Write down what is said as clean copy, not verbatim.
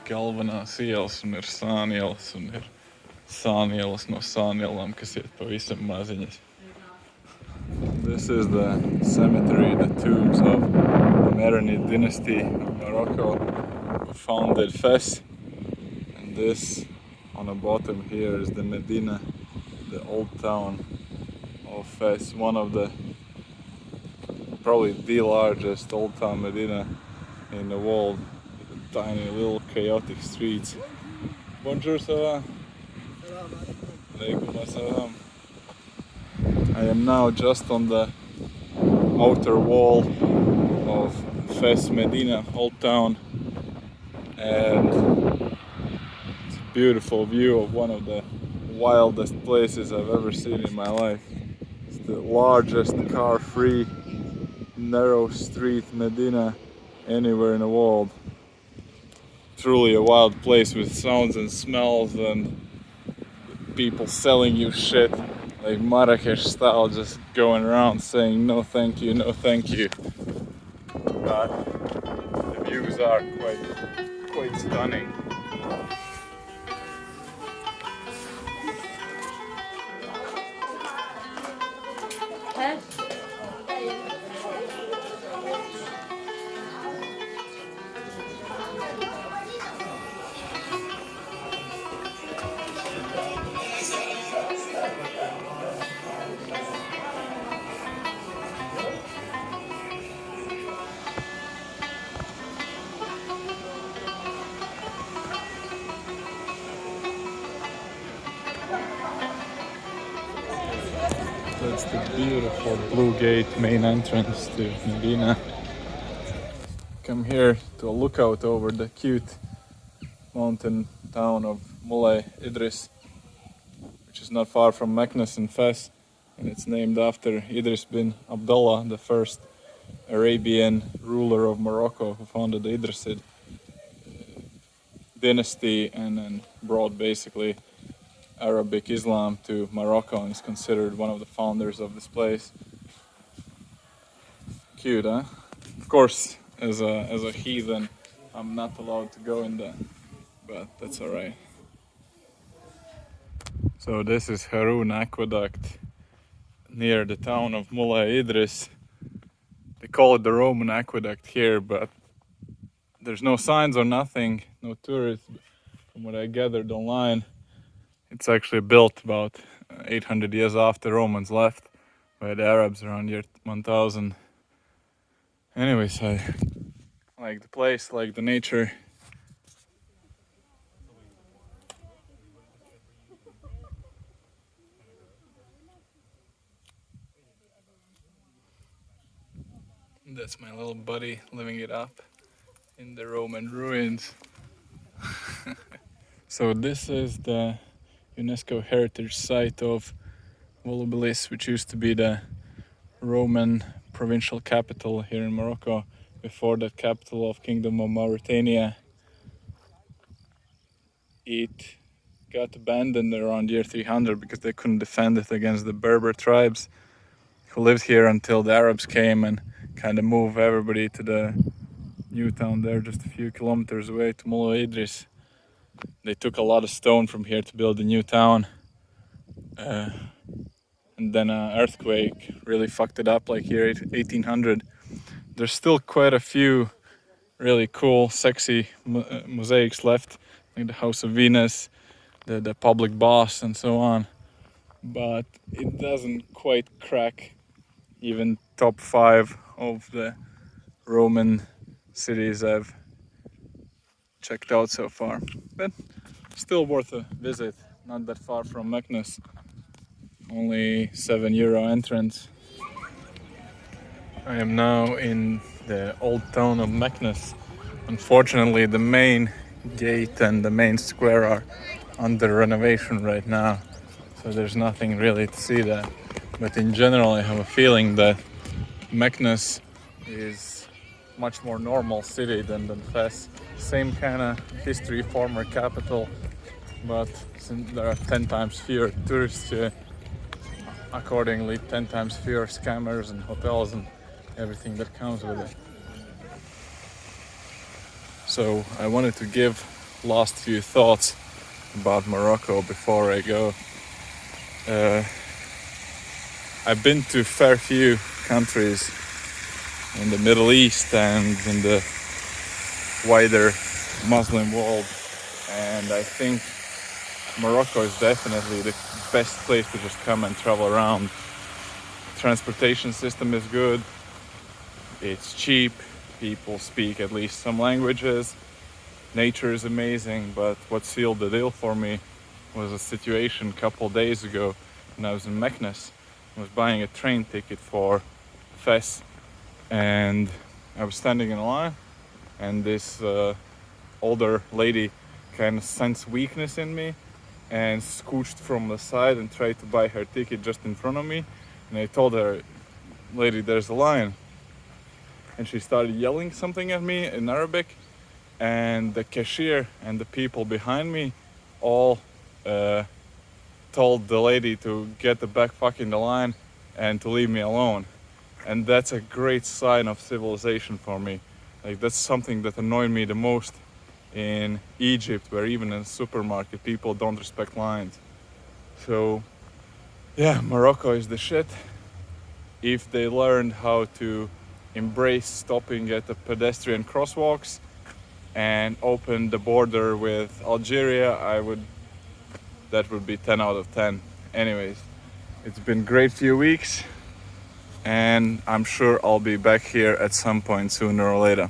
Galvenās ielas un ir sānielas un ir sānielas no sānielām, kas iet pavisam maziņas. This is the cemetery, the tombs of the Maronite dynasty of Morocco who founded Fes. And this on the bottom here is the Medina, the old town of Fes, one of the probably the largest old town Medina in the world. Tiny little chaotic streets. Bonjour, ça va? Alaikum assalam. I am now just on the outer wall of Fes Medina, old town, and it's a beautiful view of one of the wildest places I've ever seen in my life. It's the largest car-free, narrow street Medina anywhere in the world. Truly a wild place with sounds and smells and people selling you shit like Marrakesh style, just going around saying no thank you, no thank you. But the views are quite stunning. That's the beautiful Blue Gate main entrance to Medina. Come here to a lookout over the cute mountain town of Moulay Idris, which is not far from Meknes in Fes, and it's named after Idris bin Abdullah, the first Arabian ruler of Morocco who founded the Idrisid dynasty and then brought basically Arabic Islam to Morocco and is considered one of the founders of this place. Cute, huh? Of course, as a heathen, I'm not allowed to go in there, but that's alright. So this is Harun aqueduct near the town of Moulay Idris. They call it the Roman aqueduct here, but there's no signs or nothing, no tourists. From what I gathered online, it's actually built about 800 years after Romans left by the Arabs around year 1000. Anyways, I like the place, like the nature. That's my little buddy living it up in the Roman ruins. So this is the UNESCO heritage site of Volubilis, which used to be the Roman provincial capital here in Morocco, before that capital of Kingdom of Mauritania. It got abandoned around year 300 because they couldn't defend it against the Berber tribes who lived here until the Arabs came and kind of moved everybody to the new town there just a few kilometers away to Moulay Idris. They took a lot of stone from here to build a new town, and then an earthquake really fucked it up like here 1800. There's still quite a few really cool, sexy mosaics left, like the House of Venus, the public baths and so on, but it doesn't quite crack even top 5 of the Roman cities I've checked out so far, but still worth a visit. Not that far from Meknes, only €7 entrance. I am now in the old town of Meknes. Unfortunately, the main gate and the main square are under renovation right now, so there's nothing really to see there. But in general, I have a feeling that Meknes is much more normal city than Fes. Same kind of history, former capital, but since there are 10 times fewer tourists here, accordingly 10 times fewer scammers and hotels and everything that comes with it. So I wanted to give last few thoughts about Morocco before I go. I've been to fair few countries in the Middle East and in the wider Muslim world, and I think Morocco is definitely the best place to just come and travel around. Transportation system is good, it's cheap, people speak at least some languages, nature is amazing, but what sealed the deal for me was a situation a couple days ago when I was in Meknes. I was buying a train ticket for Fes, and I was standing in line, and this older lady kind of sensed weakness in me and scooched from the side and tried to buy her ticket just in front of me. And I told her, "Lady, there's a line." And she started yelling something at me in Arabic, and the cashier and the people behind me all told the lady to get the back fuck in the line and to leave me alone. And that's a great sign of civilization for me. Like, that's something that annoyed me the most in Egypt, where even in a supermarket people don't respect lines. So yeah, Morocco is the shit. If they learned how to embrace stopping at the pedestrian crosswalks and open the border with Algeria, that would be 10 out of 10. Anyways, it's been great few weeks, and I'm sure I'll be back here at some point sooner or later.